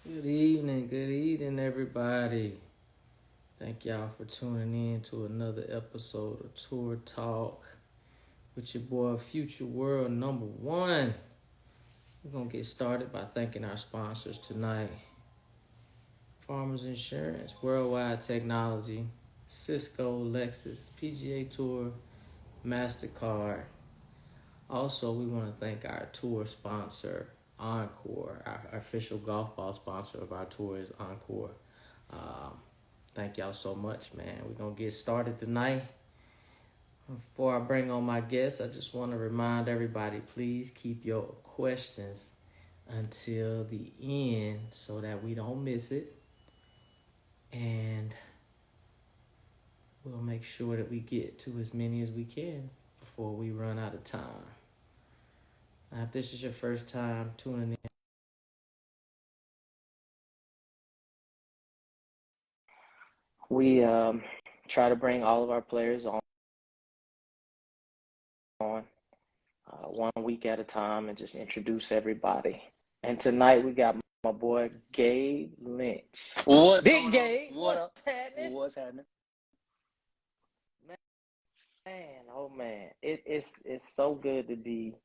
Good evening, everybody. Thank y'all for tuning in to another episode of Tour Talk with your boy, Future World Number One. We're gonna get started by thanking our sponsors tonight: Farmers Insurance, Worldwide Technology, Cisco, Lexus, PGA Tour, MasterCard. Also, we want to thank our tour sponsor, Encore. Our official golf ball sponsor of our tour is Encore. Um, Thank y'all so much, man. We're going to get started tonight. Before I bring on my guests, I just want to remind everybody, please keep your questions until the end so that we don't miss it. And we'll make sure that we get to as many as we can before we run out of time. Now, if this is your first time tuning in, we try to bring all of our players on one week at a time and just introduce everybody. And tonight we got my boy Gabe Lench. What's Big going Gabe, on? What up? happening? What's happening? Man, oh man, it's so good to be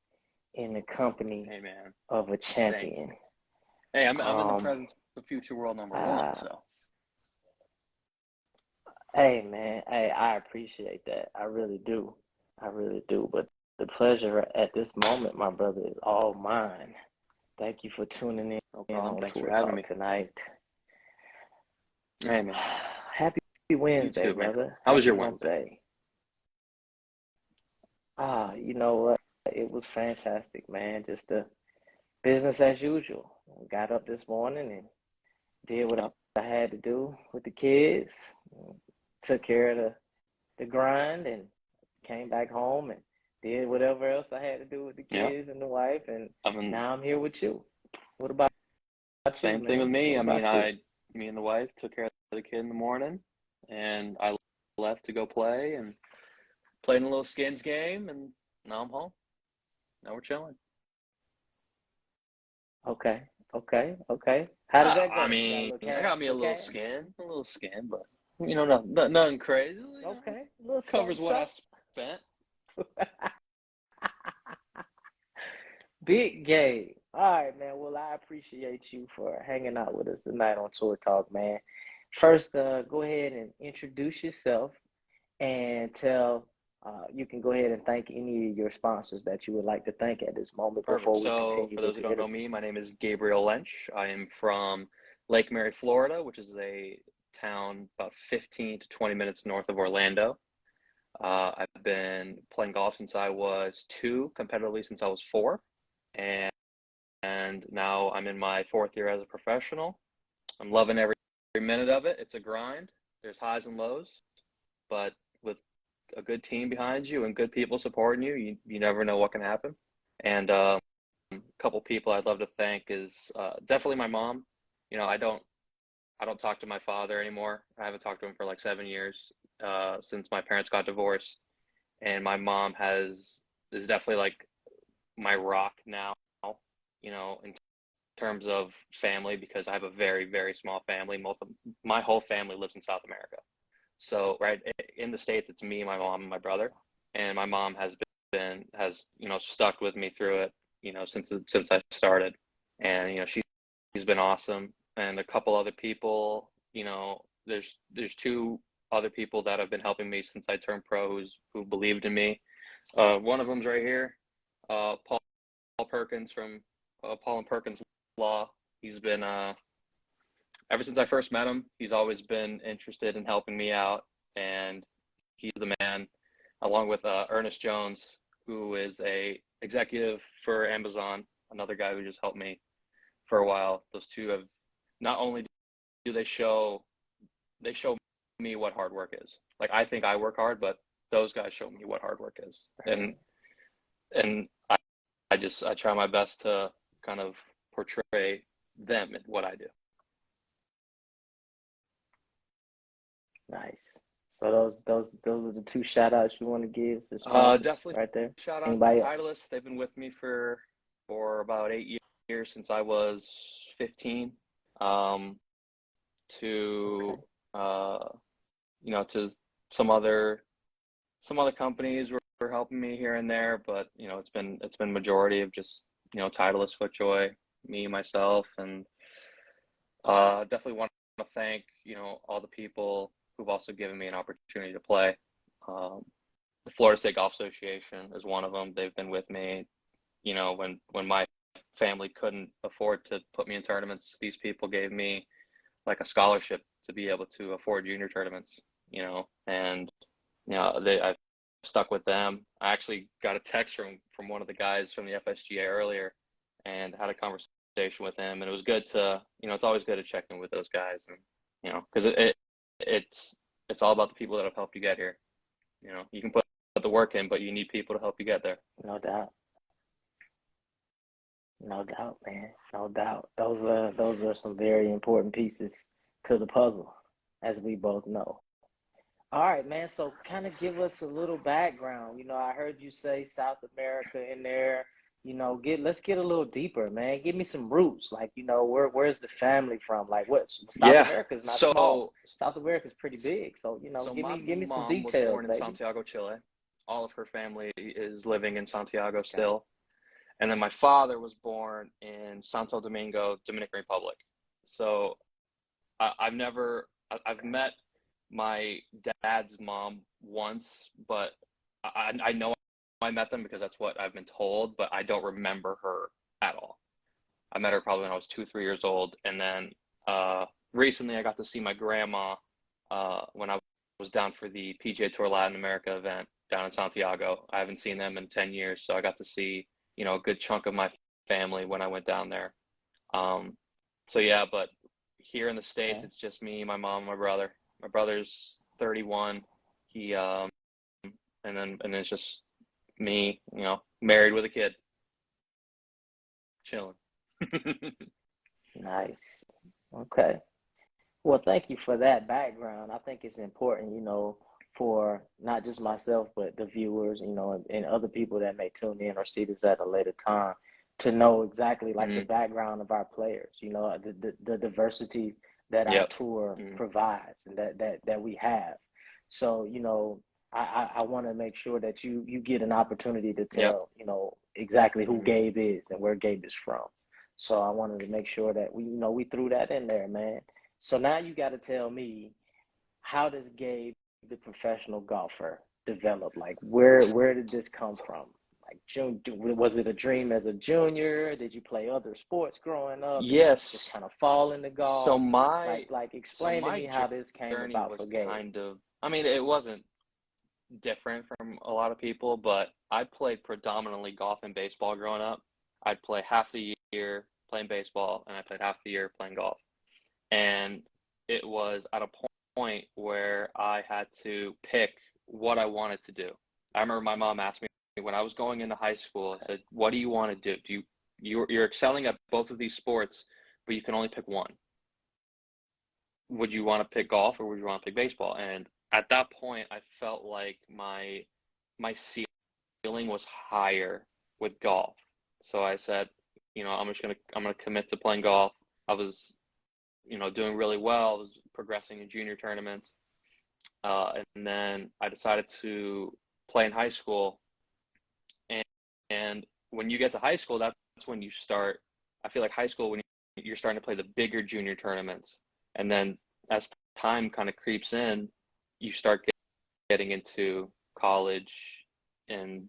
in the company Hey, man. of a champion. Hey, I'm in the presence of Future World Number One, so. Hey, man, I appreciate that. I really do. But the pleasure at this moment, my brother, is all mine. Thank you for tuning in. No problem. Thanks Tour for having Talk me tonight. Hey, man. Happy Wednesday, You too, man. brother. How was your Happy Wednesday? You know what? It was fantastic, man. Just the business as usual. Got up this morning and did what I had to do with the kids. Took care of the grind and came back home and did whatever else I had to do with the kids and the wife. And now I'm here with you. What about you? Same thing with me. Me and the wife took care of the kid in the morning, and I left to go play and played in a little skins game, and now I'm home. Now we're chilling. Okay. How did that go? I mean, I got me a little skin, but nothing crazy. Okay, covers what I spent. Big Gabe. All right, man. Well, I appreciate you for hanging out with us tonight on Tour Talk, man. First, go ahead and introduce yourself and tell. You can go ahead and thank any of your sponsors that you would like to thank at this moment. Perfect. Before we So, continue. for those who don't know me, my name is Gabriel Lench. I am from Lake Mary, Florida, which is a town about 15 to 20 minutes north of Orlando. I've been playing golf since I was 2, competitively since I was 4, and now I'm in my 4th year as a professional. I'm loving every minute of it. It's a grind. There's highs and lows, but with a good team behind you and good people supporting you, you never know what can happen. And a couple people I'd love to thank is definitely my mom. You know, I don't talk to my father anymore. I haven't talked to him for like 7 years since my parents got divorced, and my mom is definitely like my rock now. You know, in terms of family, because I have a very, very small family. My whole family lives in South America. So right in the States, it's me, my mom, and my brother. And my mom has stuck with me through it, since I started. And she's been awesome. And a couple other people, there's 2 other people that have been helping me since I turned pro who believed in me. One of them's right here, Paul Perkins from Paul and Perkins Law. He's been ever since I first met him, he's always been interested in helping me out, and he's the man, along with Ernest Jones, who is a executive for Amazon, another guy who just helped me for a while. Those 2 have not only do they show me what hard work is. Like, I think I work hard, but those guys show me what hard work is. And I try my best to kind of portray them in what I do. Nice. So those are the 2 shout outs you want to give? Definitely right there. Shout out to Titleist. They've been with me for about 8 years, since I was 15. um, to Okay. to some other companies were helping me here and there, but it's been majority of just Titleist FootJoy, me myself, and definitely want to thank all the people who've also given me an opportunity to play. Um, the Florida State Golf Association is one of them. They've been with me. When my family couldn't afford to put me in tournaments, these people gave me like a scholarship to be able to afford junior tournaments. And I've stuck with them. I actually got a text from one of the guys from the FSGA earlier, and had a conversation with him, and it was good to it's always good to check in with those guys, and because it's all about the people that have helped you get here. You can put the work in, but you need people to help you get there. No doubt. No doubt, man. No doubt. Those are some very important pieces to the puzzle, as we both know. All right, man. So kind of give us a little background. I heard you say South America in there. Let's get a little deeper, man. Give me some roots. Like, where's the family from? Like, what South Yeah. America is not small. So South America is pretty big. So, my give me some mom was details, born in baby. Santiago, Chile. All of her family is living in Santiago Okay. still. And then my father was born in Santo Domingo, Dominican Republic. So I've Okay. met my dad's mom once, but I know I met them because that's what I've been told, but I don't remember her at all. I met her probably when I was 2, 3 years old. And then recently I got to see my grandma when I was down for the PGA Tour Latin America event down in Santiago. I haven't seen them in 10 years, so I got to see, a good chunk of my family when I went down there. Um, so yeah, but here in the States, Okay. it's just me, my mom, my brother. My brother's 31. He and then it's just me, married with a kid, chilling. Nice. Okay. Well, thank you for that background. I think it's important, for not just myself, but the viewers, and other people that may tune in or see this at a later time to know exactly like the Hmm. background of our players, the diversity that our Yep. tour Hmm. provides and that we have. So, I want to make sure that you get an opportunity to Yep. tell, exactly who Hmm. Gabe is and where Gabe is from. So I wanted to make sure that we threw that in there, man. So now you got to tell me, how does Gabe, the professional golfer, develop? Like, where did this come from? Like, was it a dream as a junior? Did you play other sports growing up and just Yes. kind of fall into So golf? Like so explain to my me how this came journey about was for Gabe. kind of, I mean, it wasn't different from a lot of people, but I played predominantly golf and baseball growing up. I'd play half the year playing baseball, and I played half the year playing golf. And it was at a point where I had to pick what I wanted to do. I remember my mom asked me when I was going into high school, I Okay. said, "What do you want to do? You're excelling at both of these sports, but you can only pick one. Would you want to pick golf or would you want to pick baseball?" And at that point, I felt like my ceiling was higher with golf. So I said, I'm gonna commit to playing golf. I was, doing really well. I was progressing in junior tournaments. And then I decided to play in high school. And, and when you get to high school, that's when you start. I feel like high school, when you're starting to play the bigger junior tournaments. And then as time kind of creeps in, you start getting into college, and,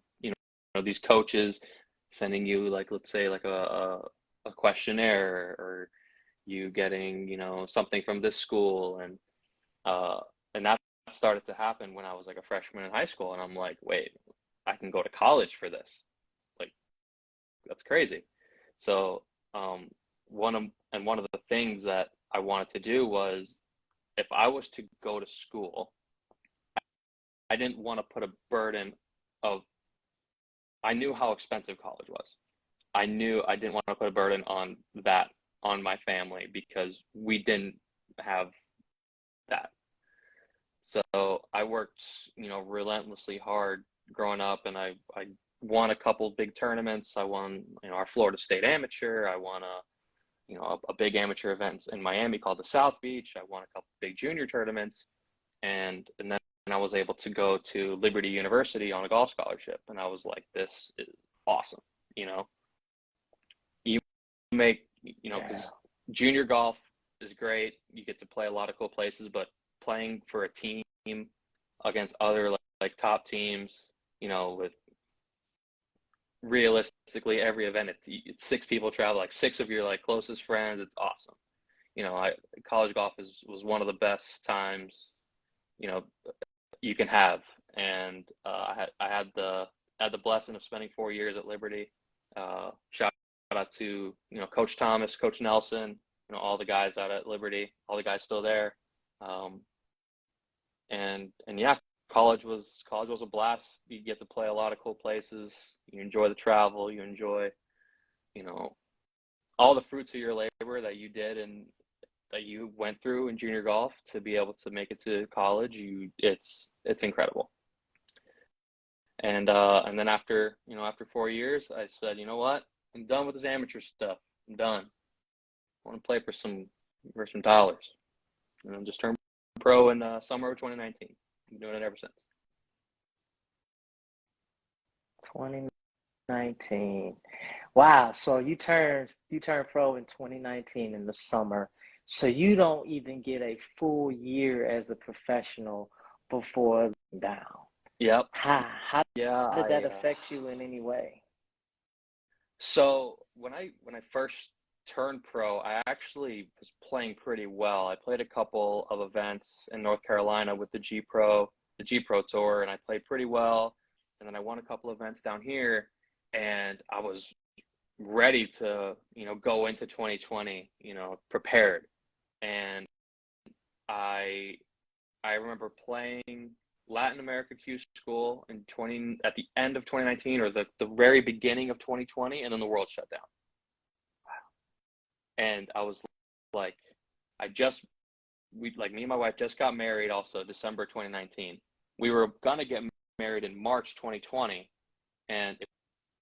these coaches sending you, like, let's say, like a questionnaire, or you getting, something from this school. Uh, and that started to happen when I was like a freshman in high school, and I'm like, wait, I can go to college for this. Like, that's crazy. So, um, one of the things that I wanted to do was, if I was to go to school, I didn't want to put a burden of. I knew how expensive college was. I knew I didn't want to put a burden on my family, because we didn't have that. So I worked, relentlessly hard growing up, and I won a couple big tournaments. I won, our Florida State Amateur. I won a big amateur event in Miami called the South Beach. I won a couple big junior tournaments, and then I was able to go to Liberty University on a golf scholarship, and I was like, this is awesome. You make, because junior golf is great. You get to play a lot of cool places, but playing for a team against other like top teams, with realistically every event, it's 6 people travel, like 6 of your like closest friends. It's awesome. College golf was one of the best times, you can have. And I had the blessing of spending 4 years at Liberty. Shout out to Coach Thomas, Coach Nelson, all the guys out at Liberty, all the guys still there. And yeah, college was a blast. You get to play a lot of cool places. You enjoy the travel. You enjoy, all the fruits of your labor that you did and that you went through in junior golf to be able to make it to college. It's incredible. And then after 4 years, I said, you know what? I'm done with this amateur stuff. I'm done. I want to play for some dollars. Just turned pro in summer of 2019. I'm doing it ever since. 2019. Wow. So you turned pro in 2019 in the summer. So you don't even get a full year as a professional before down. Yep. How did that affect you in any way? So when I first turned pro, I actually was playing pretty well. I played a couple of events in North Carolina with the G Pro Tour, and I played pretty well. And then I won a couple of events down here, and I was ready to, go into 2020, prepared. And I remember playing Latin America Q School at the end of 2019 or the very beginning of 2020, and then the world shut down. And I was like, me and my wife just got married also December 2019. We were going to get married in March 2020. And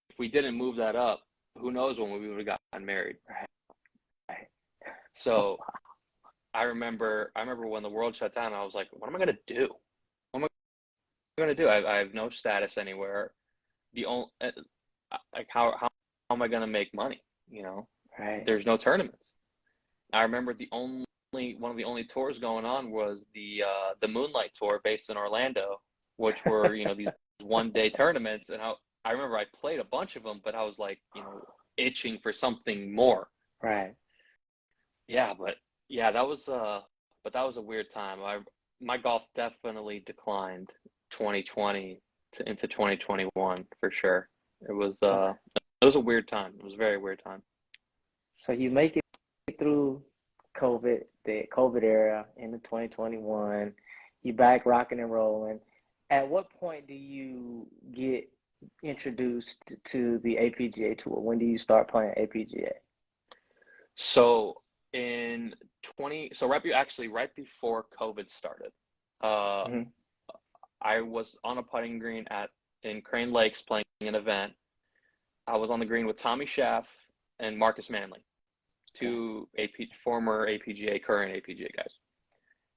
if we didn't move that up, who knows when we would have gotten married. Right. So I remember when the world shut down, I was like, what am I going to do? What am I going to do? I have no status anywhere. How am I going to make money? Right. There's no tournaments. I remember one of the only tours going on was the Moonlight Tour based in Orlando, which were these one-day tournaments. And I remember I played a bunch of them, but I was like itching for something more. Right. Yeah, that was a weird time. My golf definitely declined 2020 into 2021 for sure. It was a weird time. It was a very weird time. So you make it through the COVID era into 2021. You back rocking and rolling. At what point do you get introduced to the APGA tour? When do you start playing APGA? So right before COVID started, I was on a putting green in Crane Lakes playing an event. I was on the green with Tommy Schaff and Marcus Manley, 2 former APGA, current APGA guys.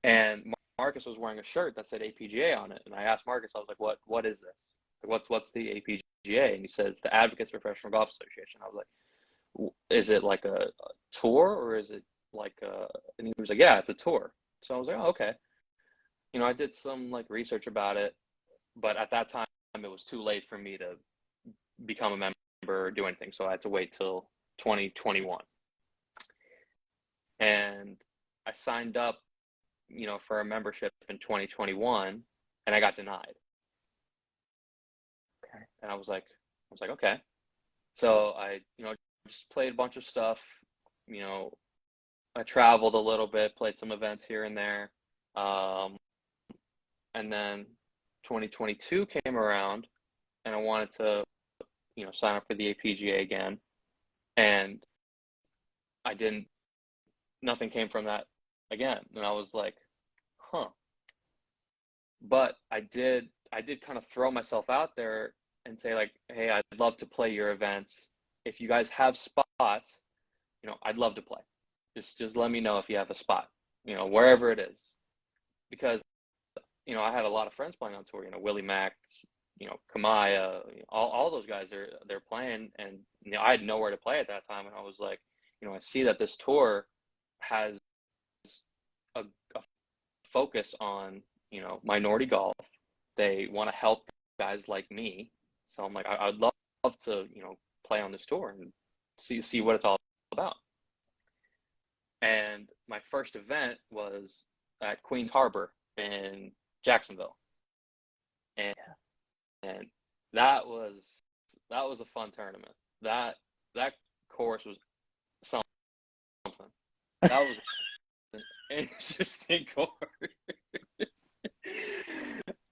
And Marcus was wearing a shirt that said APGA on it. And I asked Marcus, I was like, what is this? What's the APGA? And he said, it's the Advocates Professional Golf Association. I was like, is it like a tour or is it like and he was like, yeah, it's a tour. So I was like, oh, okay. I did some like research about it, but at that time it was too late for me to become a member or do anything. So I had to wait till 2021. And I signed up, for a membership in 2021 and I got denied. Okay. And I was like, okay. So I, just played a bunch of stuff, I traveled a little bit, played some events here and there. And then 2022 came around and I wanted to, sign up for the APGA again. And nothing came from that again. And I was like, but I did kind of throw myself out there and say like, hey, I'd love to play your events. If you guys have spots, I'd love to play. Just let me know if you have a spot, wherever it is, because I had a lot of friends playing on tour. Willie Mack, Kamaya, all those guys they're playing, and I had nowhere to play at that time, and I was like, I see that this tour has a focus on minority golf. They want to help guys like me, so I'm like, I'd love to play on this tour and see what it's all about. And my first event was at Queens Harbor in Jacksonville, and that was a fun tournament. That course was something. That was an interesting course.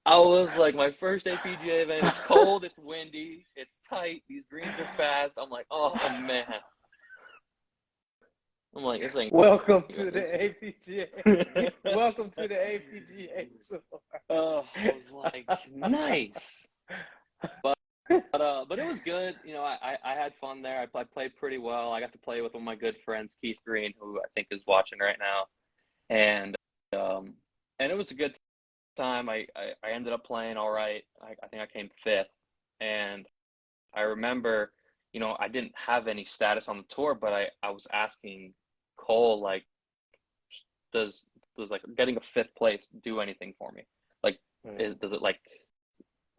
I was like, my first APGA event. It's cold, it's windy, it's tight. These greens are fast. I'm like, oh man. I'm like, this ain't. Welcome to the APGA. Welcome to the APGA tour. Oh, I was like, nice. But it was good. I had fun there. I played pretty well. I got to play with one of my good friends, Keith Green, who I think is watching right now, and it was a good time. I ended up playing all right. I think I came fifth, and I remember, I didn't have any status on the tour, but I was asking Cole, like, does like getting a fifth place do anything for me? Like, does it, like,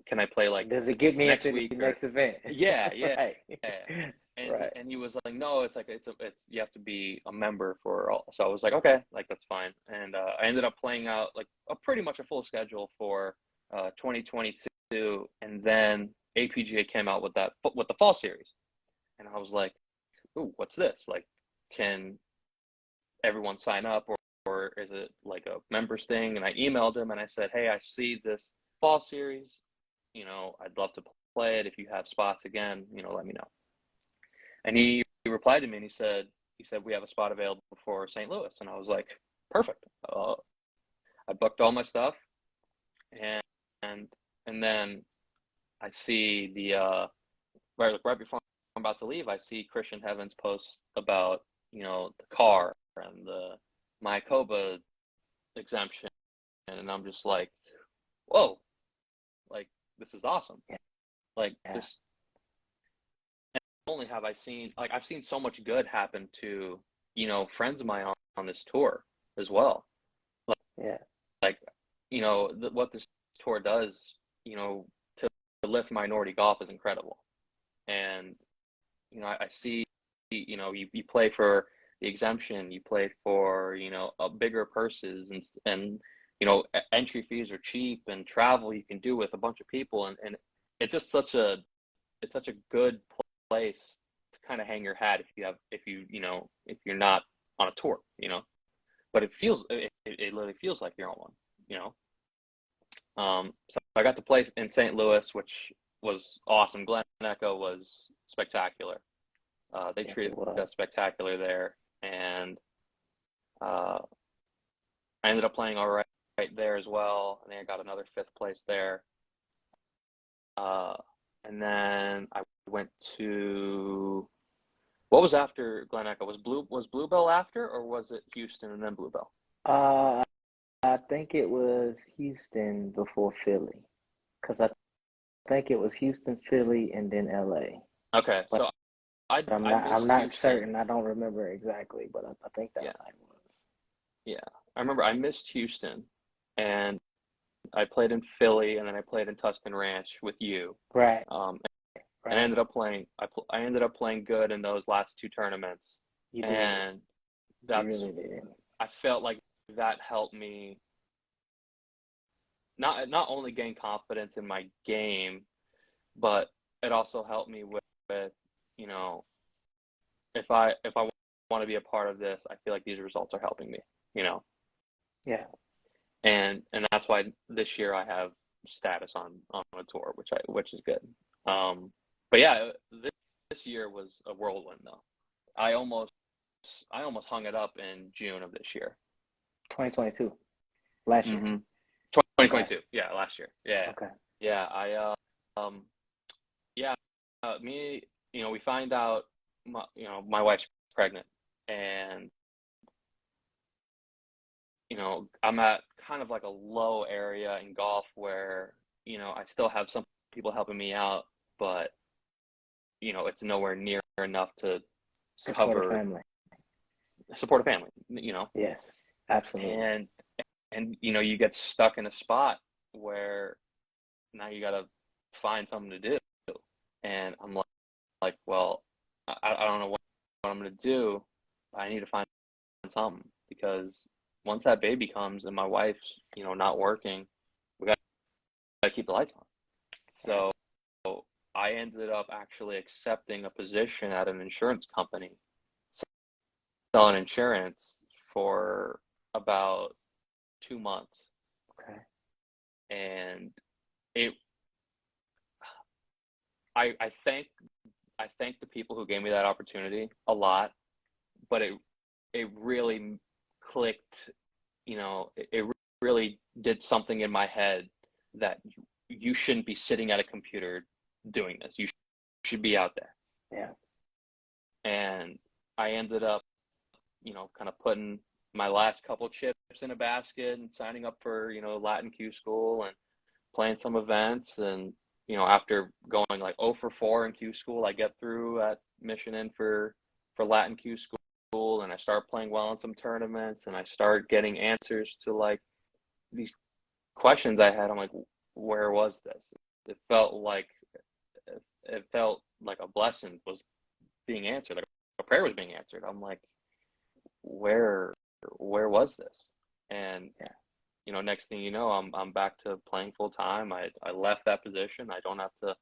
can I play, like, does it get me next into week the next event? Yeah. Right. Yeah. And right. and he was like, no, it's like it's you have to be a member for all. So I was like, okay, like, that's fine. And I ended up playing out like pretty much a full schedule for 2022, and then APGA came out with the fall series, and I was like, ooh, what's this? Like, can everyone sign up, or is it like a members thing? And I emailed him and I said, hey, I see this fall series. I'd love to play it. If you have spots again, let me know. And he replied to me and he said, we have a spot available for St. Louis. And I was like, perfect. I booked all my stuff, and then I see the right before I'm about to leave, I see Christian Heavens post about the car and the Mayakoba exemption, and I'm just like, whoa, like, this is awesome. Like, this. And not only have I seen, like, I've seen so much good happen to friends of mine on this tour as well. Like, what this tour does, to lift minority golf is incredible. And I see, you play for the exemption, you play for bigger purses, and entry fees are cheap, and travel you can do with a bunch of people, and it's just such a good place to kind of hang your hat if you're not on a tour, but it literally feels like you're on one. So I got to play in St. Louis, which was awesome. Glen Echo was spectacular. They treated us spectacular there, and I ended up playing all right there as well. I think I got another fifth place there. And then I went to, what was after Glen Echo? Was Bluebell after, or was it Houston and then Bluebell? I think it was Houston before Philly, because I think it was Houston, Philly, and then LA. Okay, but, so I'm not certain. I don't remember exactly, but I think that's how it was. Yeah, I remember I missed Houston, and I played in Philly, and then I played in Tustin Ranch with you. Right. And I ended up playing. I ended up playing good in those last two tournaments, and that's. You really did. I felt like that helped me not only gain confidence in my game, but it also helped me with if I want to be a part of this, I feel like these results are helping me. Yeah. And that's why this year I have status on a tour, which is good. But yeah, this year was a whirlwind though. I almost hung it up in June of this year. 2022. Last year. 2022. Okay. Yeah, last year. Yeah. Okay. Yeah, me, we find out my wife's pregnant, and I'm at kind of like a low area in golf where I still have some people helping me out, but it's nowhere near enough to Support a cover family. support a family. Yes, absolutely. And you get stuck in a spot where now you got to find something to do, and I'm like, well, I don't know what I'm going to do. I need to find something, because once that baby comes and my wife's not working, we got to keep the lights on. So I ended up actually accepting a position at an insurance company selling insurance for about 2 months. Okay. And I thank the people who gave me that opportunity a lot, but it really clicked, it really did something in my head that you shouldn't be sitting at a computer doing this. You should be out there. Yeah. And I ended up, kind of putting my last couple chips in a basket and signing up for, Latin Q school and playing some events. And, after going like 0 for 4 in Q school, I get through at Mission Inn for Latin Q school, and I start playing well in some tournaments, and I start getting answers to like these questions I had. I'm like, where was this? It felt like a blessing was being answered, like a prayer was being answered. I'm like, where was this? And next thing you know, I'm back to playing full time. I left that position. I don't have to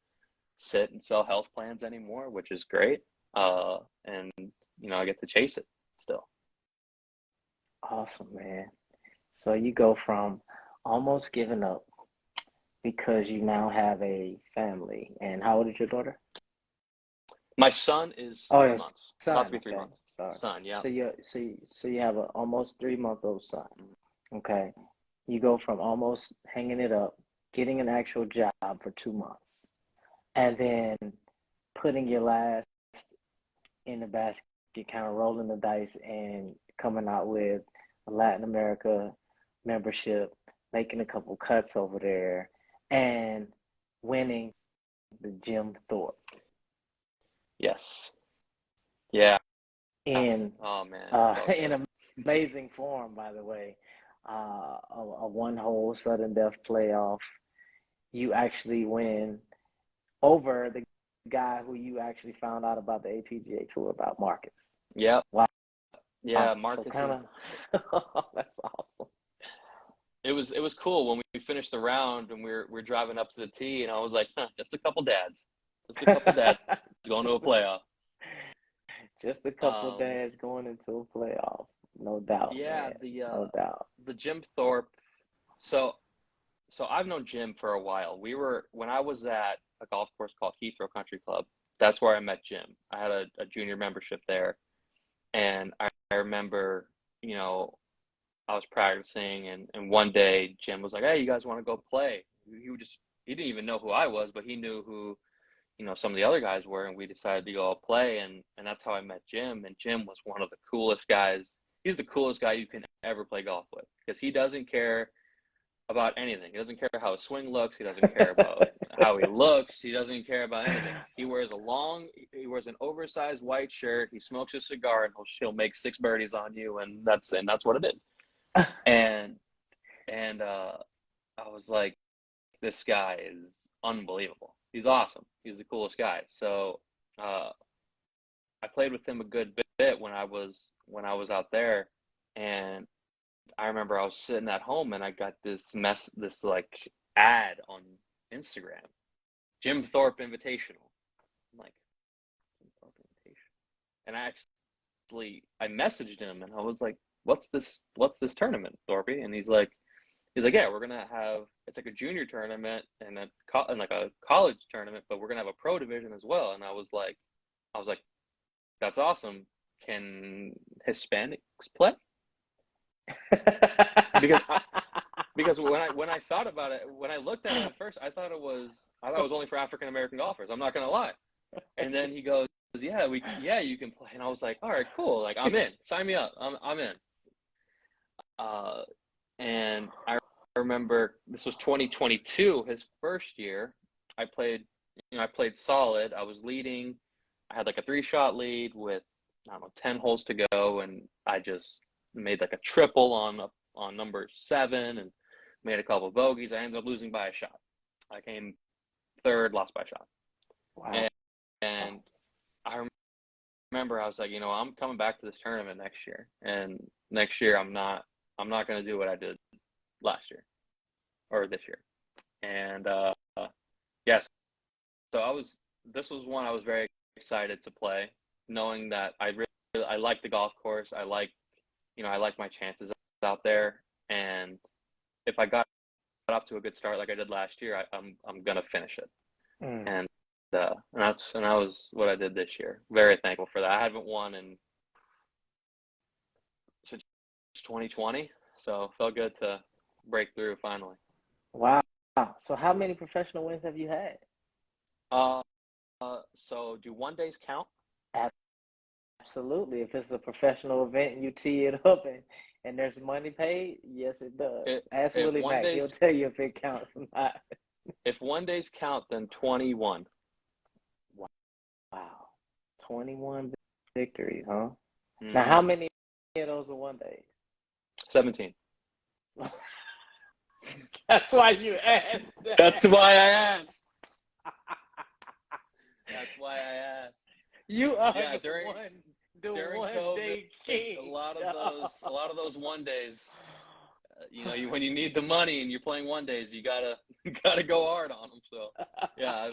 sit and sell health plans anymore, which is great. And I get to chase it still. Awesome, man. So you go from almost giving up because you now have a family. And how old is your daughter? My son is Oh, 3 yes, months. son. About to be 3 Okay, months. sorry. Son, yeah. So you have an almost 3-month-old son. Okay. You go from almost hanging it up, getting an actual job for 2 months, and then putting your last in the basket, kind of rolling the dice and coming out with a Latin America membership, making a couple cuts over there, and winning the Jim Thorpe Yes. Yeah. in Oh man. in amazing form, by the way. A one-hole sudden death playoff. You actually win over the guy who you actually found out about the APGA tour about, Marcus. Yep. Wow. Yeah, Marcus. So kind of, that's awesome. It was cool when we finished the round and we're driving up to the tee, and I was like, just a couple dads going to a playoff. Just a couple dads going into a playoff, no doubt. Yeah, man. No doubt. The Jim Thorpe. So I've known Jim for a while. When I was at a golf course called Heathrow Country Club. That's where I met Jim. I had a junior membership there, and I remember, I was practicing, and one day Jim was like, "Hey, you guys want to go play?" He didn't even know who I was, but he knew who, some of the other guys were, and we decided to go play, and that's how I met Jim. And Jim was one of the coolest guys. He's the coolest guy you can ever play golf with, because he doesn't care about anything. He doesn't care how his swing looks. He doesn't care about how he looks. He doesn't care about anything. He wears an oversized white shirt. He smokes a cigar, and he'll make 6 birdies on you, and that's what it is. And I was like, this guy is unbelievable. He's awesome. He's the coolest guy. So I played with him a good bit when I was out there, and I remember I was sitting at home and I got this like ad on Instagram, Jim Thorpe Invitational. I'm like, Jim Thorpe Invitational, and I messaged him and I was like, what's this tournament, Thorpe? And he's like, yeah, we're gonna have, it's like a junior tournament and like a college tournament, but we're gonna have a pro division as well. And I was like, that's awesome. Can Hispanics play? because when I thought about it, when I looked at it at first, I thought it was only for African American golfers. I'm not gonna lie. And then he goes, yeah, you can play. And I was like, all right, cool. Like, I'm in. Sign me up. I'm in. And I remember this was 2022, his first year. I played solid. I was leading. I had like a 3-shot lead with, I don't know, 10 holes to go, and I just made like a triple on number 7 and made a couple of bogeys. I ended up losing by a shot. I came third, lost by a shot. Wow. And I remember I was like, I'm coming back to this tournament next year, and next year I'm not going to do what I did last year or this year. And yes, so this was one I was very excited to play, knowing that I like the golf course. I like my chances out there, and if I got off to a good start like I did last year, I'm gonna finish it. And that was what I did this year. Very thankful for that. I haven't won since 2020, so it felt good to break through finally. Wow. So how many professional wins have you had? So do 1 days count? Absolutely. If it's a professional event and you tee it up and there's money paid, yes, it does. Ask Willie Mack. He'll tell you if it counts or not. If 1 days count, then 21. Wow. 21 victories, huh? Mm-hmm. Now, how many of those were 1 day? 17. That's why you asked. That's why I asked. That's why I asked. You are during COVID, king. a lot of those 1 days. When you need the money and you're playing 1 days, you gotta go hard on them. So yeah,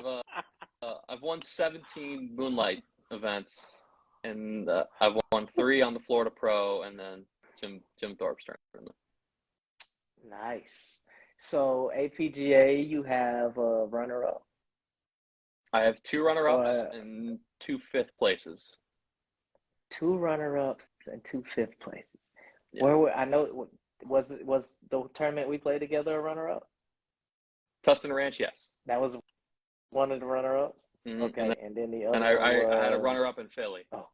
I've won 17 Moonlight events, and I've won 3 on the Florida Pro, and then Jim Thorpe's tournament. Nice. So APGA, you have a runner-up. I have 2 runner-ups and 2 5th places. 2 runner-ups and 2 5th places. Yeah. I know was the tournament we played together a runner-up? Tustin Ranch, yes. That was one of the runner-ups. Mm-hmm. Okay, and then the other. And I had a runner-up in Philly. Oh,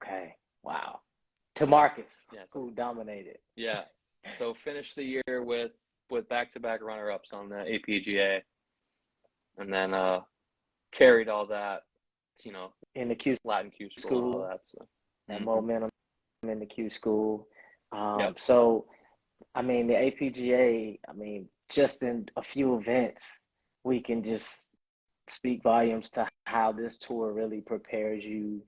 okay. Wow. To Marcus, yes. Who dominated. Yeah. So finished the year with back-to-back runner-ups on the APGA, and then carried all that, in the Q Latin Q school and all that. So that momentum in the Q school. Yep. So, the APGA, just in a few events, we can just speak volumes to how this tour really prepares you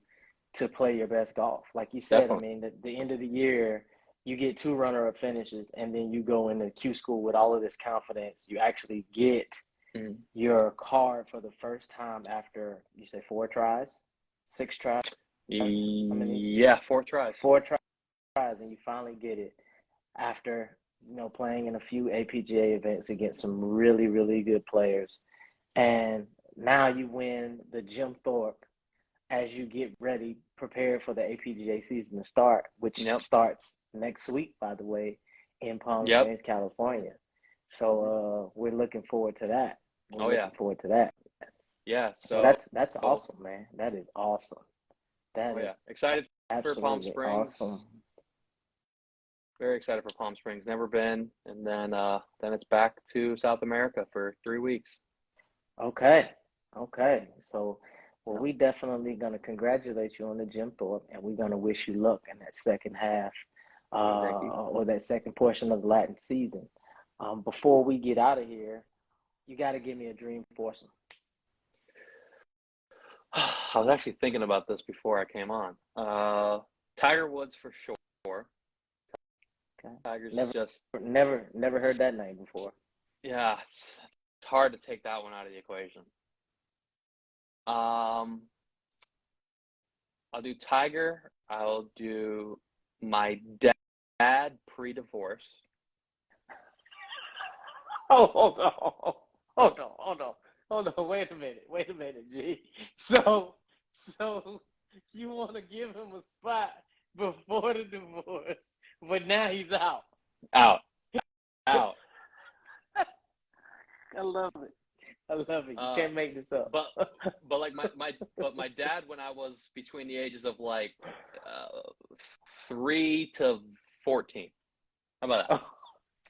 to play your best golf. Like you said, Definitely. the end of the year, you get 2 runner-up finishes, and then you go into Q school with all of this confidence. You actually get your card for the first time after, you say 4 tries, 6 tries? Yeah, 4 tries. 4 tries, and you finally get it after, playing in a few APGA events against some really, really good players. And now you win the Jim Thorpe as you get ready, prepared for the APGA season to start, which starts next week, by the way, in Palm Springs, California. So we're looking forward to that. Looking forward to that. Yeah, so that's awesome, man. That is awesome. That is excited for Palm Springs. Awesome. Very excited for Palm Springs. Never been, and then it's back to South America for 3 weeks. Okay. So, we definitely gonna congratulate you on the Jim Thorpe, and we're gonna wish you luck in that second half, or that second portion of the Latin season. Before we get out of here, you got to give me a dream foursome. I was actually thinking about this before I came on. Tiger Woods for sure. Okay. Tiger's never heard that name before. Yeah, it's hard to take that one out of the equation. I'll do Tiger. I'll do my dad pre-divorce. Hold on. Wait a minute, G. So you want to give him a spot before the divorce, but now he's out. Out. I love it. I love it. You can't make this up. But like my dad, when I was between the ages of like 3 to 14. How about that?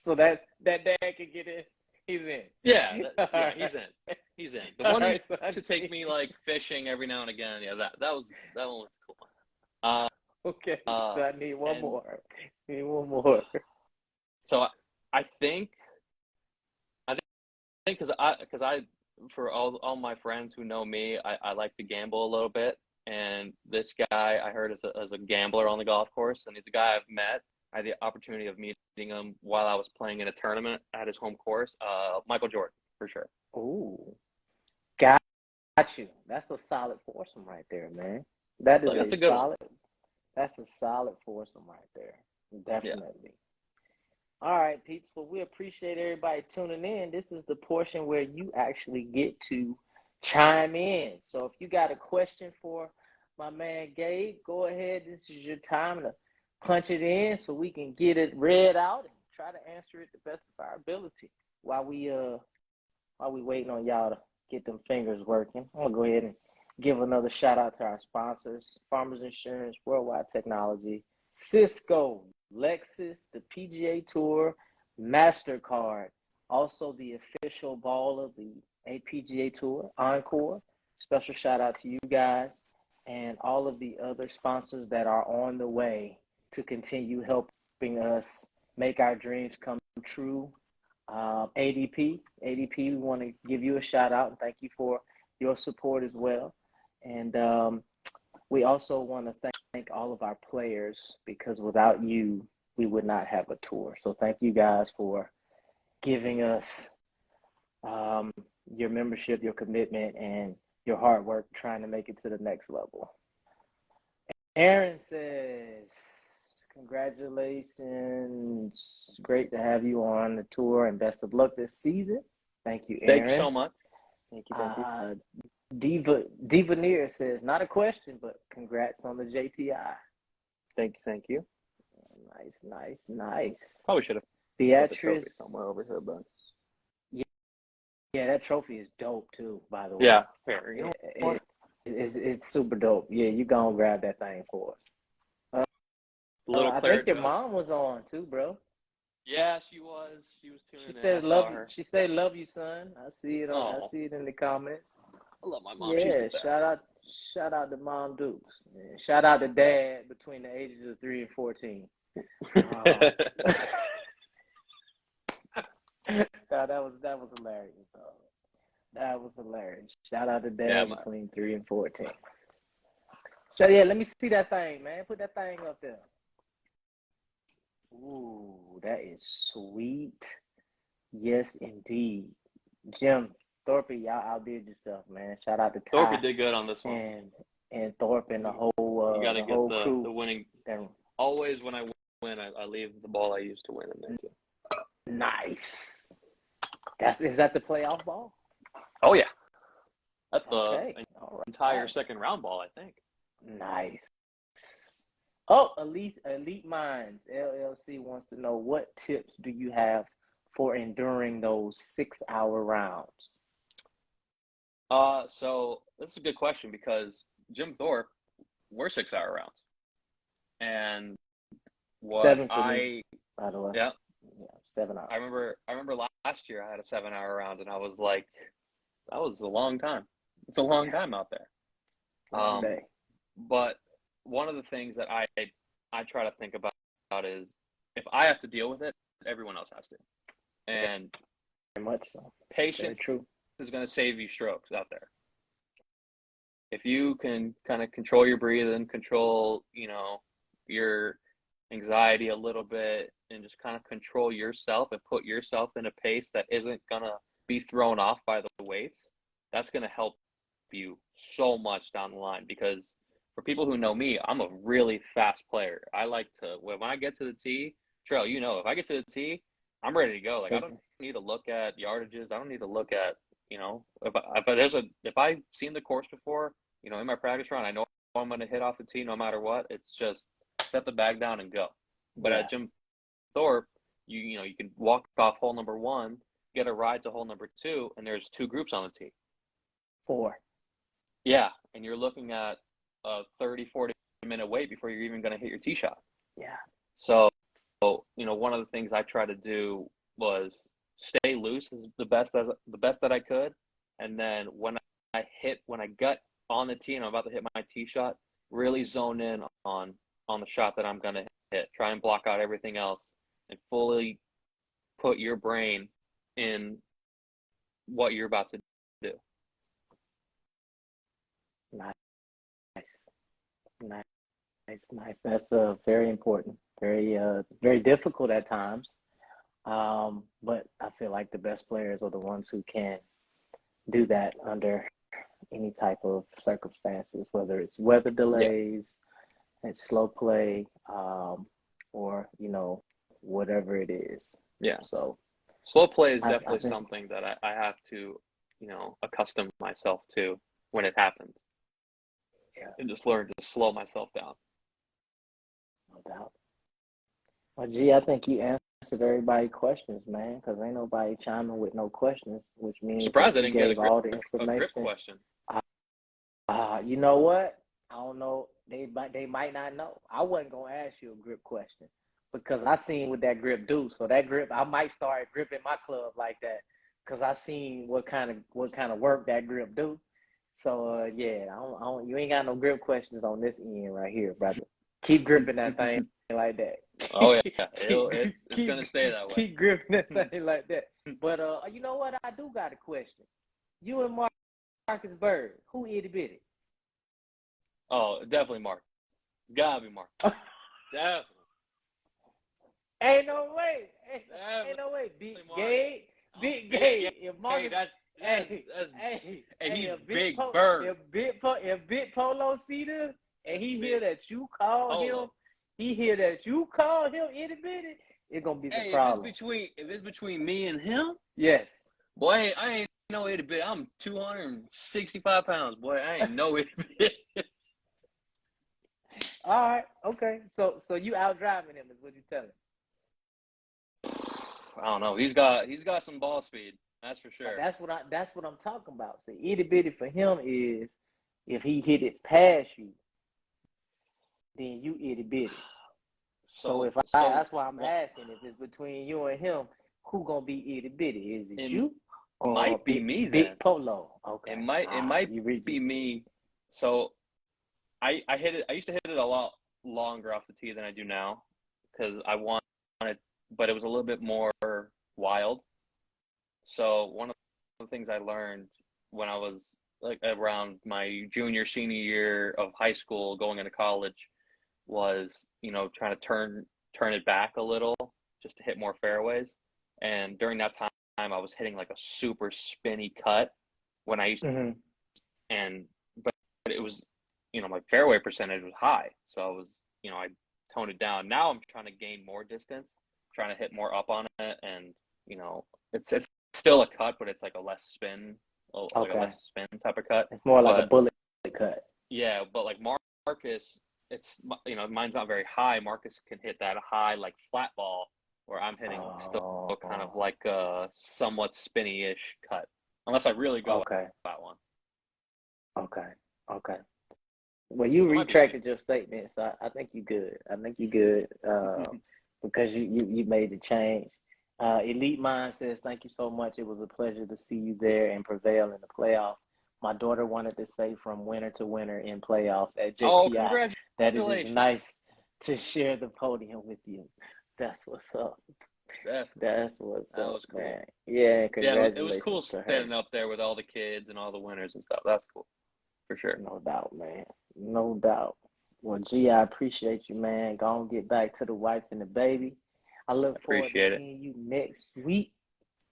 So that dad can get in. He's in. Yeah, Right. he's in. He's in. The All one right, who used to take me like fishing every now and again. Yeah, that one was a cool one. Okay, so I need one and more. Need one more. so I think because I for all my friends who know me, I like to gamble a little bit. And this guy I heard is a gambler on the golf course, and he's a guy I've met. I had the opportunity of meeting him while I was playing in a tournament at his home course. Michael Jordan, for sure. Ooh, got you. That's a solid foursome right there, man. That is That's a a good one. solid. That's a solid foursome right there. Yeah. Definitely. All right, peeps. Well, we appreciate everybody tuning in. This is the portion where you actually get to chime in. So if you got a question for my man Gabe, go ahead. This is your time to punch it in so we can get it read out and try to answer it the best of our ability. While we waiting on y'all to get them fingers working, I'm gonna go ahead and give another shout out to our sponsors: Farmers Insurance, Worldwide Technology, Cisco, Lexus, the PGA Tour, MasterCard, also the official ball of the APGA Tour, Encore. Special shout out to you guys and all of the other sponsors that are on the way to continue helping us make our dreams come true. ADP, we want to give you a shout out and thank you for your support as well. And we also want to thank all of our players, because without you, we would not have a tour. So thank you guys for giving us your membership, your commitment, and your hard work trying to make it to the next level. Aaron says, congratulations. Great to have you on the tour and best of luck this season. Thank you, Aaron. Thank you so much. Thank you. Diva Near says, not a question, but congrats on the JTI. Thank you. Nice. Probably should have put the Beatrice trophy somewhere over here, but yeah, that trophy is dope too, by the way. yeah, fair. You know, It's super dope. Yeah, you gonna grab that thing for us. I think your mom was on too, bro. Yeah, she was. She was tuning in. She said love you. She said love you, son. I see it I see it in the comments. I love my mom. Yeah, she's the best. shout out to Mom Dukes. Yeah, shout out to Dad between the ages of 3 and 14. That was hilarious. That was hilarious. Shout out to Dad between 3 and 14. So yeah, let me see that thing, man. Put that thing up there. Ooh, that is sweet. Yes, indeed. Jim Thorpe, y'all outdid yourself, man. Shout out to Ty. Thorpe did good on this one. And Thorpe and the whole you gotta get whole the, crew. the winning. Always when I win, I leave the ball I used to win in there too. Nice. Is that the playoff ball? Oh yeah. That's the entire second round ball, I think. Nice. Oh, Elite Minds LLC wants to know, what tips do you have for enduring those 6-hour rounds? So this is a good question, because Jim Thorpe, we're 6-hour rounds, and what 7 for me, by the way. Yeah, 7 hours. I remember last year I had a 7-hour round, and I was like, that was a long time. It's a long time out there. Long day. But one of the things that I try to think about is, if I have to deal with it, everyone else has to. And very much so. Patience is going to save you strokes out there. If you can kind of control your breathing, control, your anxiety a little bit, and just kind of control yourself and put yourself in a pace that isn't going to be thrown off by the weights, that's going to help you so much down the line. Because for people who know me, I'm a really fast player. I like to, when I get to the tee, Trail, if I get to the tee, I'm ready to go. Like, I don't need to look at yardages. I don't need to look at, if I've seen the course before, in my practice round, I know I'm going to hit off the tee no matter what. It's just set the bag down and go. But at Jim Thorpe, you can walk off hole number 1, get a ride to hole number 2, and there's 2 groups on the tee. 4. Yeah, and you're looking at a 30-40-minute wait before you're even going to hit your tee shot. Yeah. So, one of the things I tried to do was stay loose as the best that I could, and then when I got on the tee and I'm about to hit my tee shot, really zone in on the shot that I'm going to hit. Try and block out everything else and fully put your brain in what you're about to do. Nice. That's very important. Very difficult at times. But I feel like the best players are the ones who can do that under any type of circumstances, whether it's weather delays, it's slow play, or whatever it is. Yeah. So slow play is I definitely think, something that I have to, accustom myself to when it happens. Yeah. And just learn to slow myself down. No doubt. Well, G, I think you answered everybody's questions, man, because ain't nobody chiming with no questions, which means Surprised I you didn't get gave all the a information. grip question. You know what? I don't know. They might not know. I wasn't gonna ask you a grip question because I seen what that grip do. So that grip, I might start gripping my club like that because I seen what kind of work that grip do. So yeah, I don't, you ain't got no grip questions on this end right here, brother. Keep gripping that thing like that. Oh yeah, it's gonna stay that way. Keep gripping that thing like that. But you know what? I do got a question. You and Marcus Bird, who itty bitty? Oh, definitely Mark. Gotta be Mark. Definitely. Ain't no way. Ain't no way. Big Gabe. If Marcus, he's if Big Bird. If Big Polo see this and he hear that you call him, itty bitty, it's gonna be some problem. If it's between me and him, yes. Boy, I ain't no itty bitty. I'm 265 pounds. Boy, I ain't no itty bitty. All right, okay. So you out driving him is what you telling? I don't know. He's got some ball speed. That's for sure. That's what I'm talking about. So itty bitty for him is if he hit it past you, then you itty bitty. So that's why I'm asking if it's between you and him, who gonna be itty bitty? Is it you? It might be me then. Big Polo. Okay. It might be me. So I hit it. I used to hit it a lot longer off the tee than I do now because I wanted, but it was a little bit more wild. So one of the things I learned when I was like around my senior year of high school, going into college, was trying to turn it back a little just to hit more fairways. And during that time, I was hitting like a super spinny cut when I used to, but it was, my fairway percentage was high. So I was, I toned it down. Now I'm trying to gain more distance, trying to hit more up on it. And, it's still a cut, but it's like a less spin, like a less spin type of cut. It's more like a bullet cut. Yeah. But like Marcus, it's, mine's not very high. Marcus can hit that high, like flat ball, where I'm hitting still kind of like a somewhat spinny-ish cut, unless I really go that one. Okay. Well, you retracted your statement, so I think you good. Because you made the change. Elite Mind says, thank you so much. It was a pleasure to see you there and prevail in the playoff. My daughter wanted to say from winner to winner in playoffs at JPI. Oh, congratulations. That it is nice to share the podium with you. That's what's up. That's what's up. That was cool. Man. Yeah, congratulations. Yeah, it was cool standing up there with all the kids and all the winners and stuff. That's cool. For sure. No doubt, man. No doubt. Well, G, I appreciate you, man. Go on, get back to the wife and the baby. I look forward to seeing you next week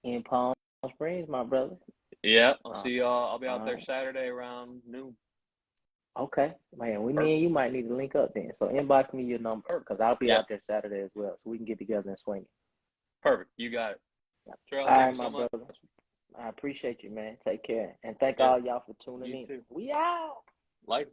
in Palm Springs, my brother. Yeah, I'll see y'all. I'll be out there Saturday around noon. Okay, man. Me and you might need to link up then. So inbox me your number because I'll be out there Saturday as well, so we can get together and swing it. Perfect. You got it. All right, my brother. I appreciate you, man. Take care. And thank all y'all for tuning in. Too. We out. Later.